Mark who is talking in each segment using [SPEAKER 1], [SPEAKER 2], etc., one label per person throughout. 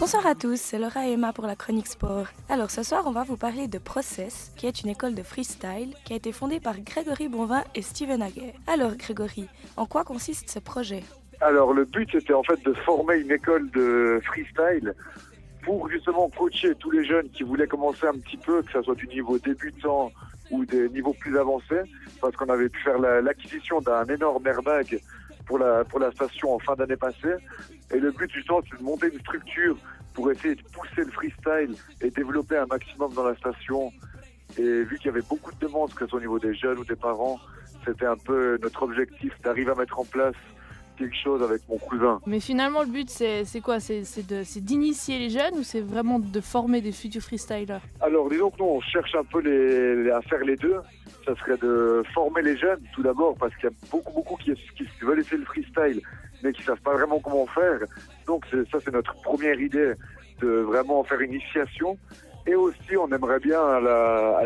[SPEAKER 1] Bonsoir à tous, c'est Laura et Emma pour la chronique sport. Alors ce soir, on va vous parler de Process, qui est une école de freestyle qui a été fondée par Grégory Bonvin et Steven Haguet. Alors Grégory, en quoi consiste ce projet ?
[SPEAKER 2] Alors le but c'était en fait de former une école de freestyle pour justement coacher tous les jeunes qui voulaient commencer un petit peu, que ce soit du niveau débutant ou des niveaux plus avancés, parce qu'on avait pu faire l'acquisition d'un énorme airbag pour la station en fin d'année passée. Et le but justement c'est de monter une structure pour essayer de pousser le freestyle et développer un maximum dans la station. Et vu qu'il y avait beaucoup de demandes, que ce soit au niveau des jeunes ou des parents, c'était un peu notre objectif d'arriver à mettre en place quelque chose avec mon cousin.
[SPEAKER 3] Mais finalement le but c'est quoi ? C'est d'initier les jeunes ou c'est vraiment de former des futurs freestylers ?
[SPEAKER 2] Alors disons que nous on cherche un peu à faire les deux. Ça serait de former les jeunes tout d'abord parce qu'il y a beaucoup qui veulent essayer le freestyle mais qui ne savent pas vraiment comment faire. Donc ça c'est notre première idée, de vraiment faire une initiation. Et aussi on aimerait bien à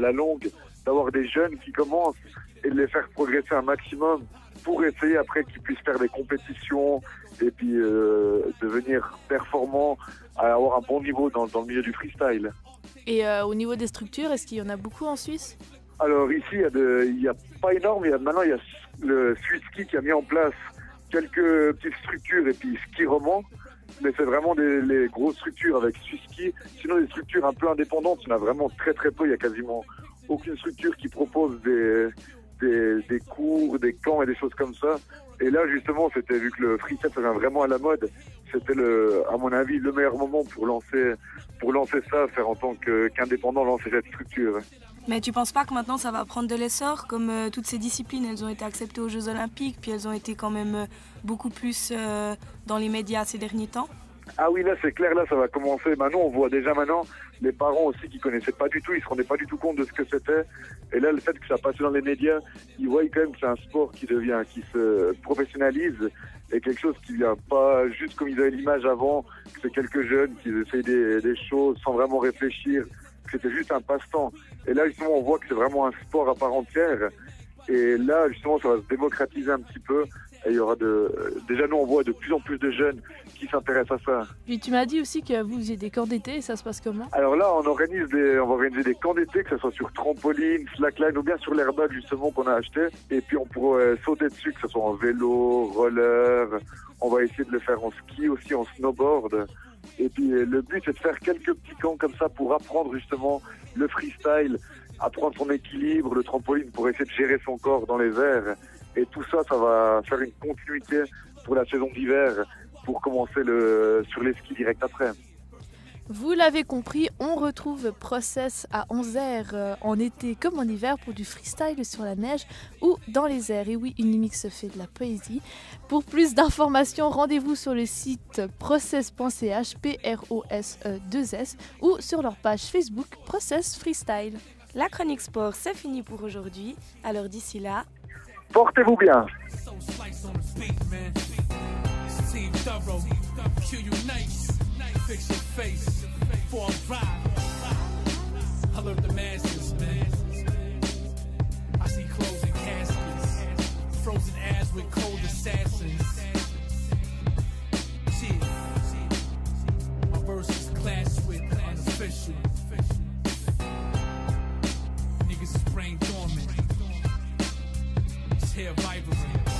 [SPEAKER 2] la longue d'avoir des jeunes qui commencent et de les faire progresser un maximum pour essayer après qu'ils puissent faire des compétitions et puis devenir performants, avoir un bon niveau dans le milieu du freestyle.
[SPEAKER 3] Et au niveau des structures, est-ce qu'il y en a beaucoup en Suisse ?
[SPEAKER 2] Alors ici, il y a pas énorme. Maintenant, il y a le Swiss Ski qui a mis en place quelques petites structures et puis Ski Roman. Mais c'est vraiment les grosses structures avec Swiss Ski. Sinon, des structures un peu indépendantes, il y en a vraiment très peu. Il y a quasiment aucune structure qui propose des cours, des camps et des choses comme ça. Et là, justement, c'était vu que le freestyle ça vient vraiment à la mode, c'était à mon avis, le meilleur moment pour lancer ça, faire en tant qu'indépendant, lancer cette structure.
[SPEAKER 1] Mais tu penses pas que maintenant ça va prendre de l'essor, comme toutes ces disciplines, elles ont été acceptées aux Jeux Olympiques, puis elles ont été quand même beaucoup plus dans les médias ces derniers temps ?
[SPEAKER 2] Ah oui, là c'est clair, là ça va commencer. Maintenant, on voit déjà les parents aussi qui connaissaient pas du tout, ils se rendaient pas du tout compte de ce que c'était. Et là, le fait que ça passe dans les médias, ils voient quand même que c'est un sport qui se professionnalise et quelque chose qui vient pas juste comme ils avaient l'image avant, que c'est quelques jeunes qui essayent des choses sans vraiment réfléchir, que c'était juste un passe-temps. Et là, justement, on voit que c'est vraiment un sport à part entière. Et là, justement, ça va se démocratiser un petit peu. Et il y aura déjà, nous, on voit de plus en plus de jeunes qui s'intéressent à ça.
[SPEAKER 3] Puis tu m'as dit aussi que vous faisiez des camps d'été, ça se passe comment ?
[SPEAKER 2] Alors là, on va organiser des camps d'été, que ce soit sur trampoline, slackline ou bien sur l'airbag justement qu'on a acheté. Et puis on pourrait sauter dessus, que ce soit en vélo, roller. On va essayer de le faire en ski aussi, en snowboard. Et puis le but, c'est de faire quelques petits camps comme ça pour apprendre justement le freestyle, apprendre son équilibre, le trampoline pour essayer de gérer son corps dans les airs. Et tout ça, ça va faire une continuité pour la saison d'hiver, pour commencer sur les skis direct après.
[SPEAKER 3] Vous l'avez compris, on retrouve Process à Anzère en été comme en hiver pour du freestyle sur la neige ou dans les airs. Et oui, Unimix fait de la poésie. Pour plus d'informations, rendez-vous sur le site process.ch, PROSE2S, ou sur leur page Facebook Process Freestyle.
[SPEAKER 1] La chronique sport, c'est fini pour aujourd'hui. Alors d'ici là,
[SPEAKER 2] portez-vous bien.
[SPEAKER 4] Fix your face before I ride. Alert the masses, man. I see closing caskets, frozen ass with cold assassins. See, my verse is classed with unofficial. Niggas is brain dormant. Just hear vibrant.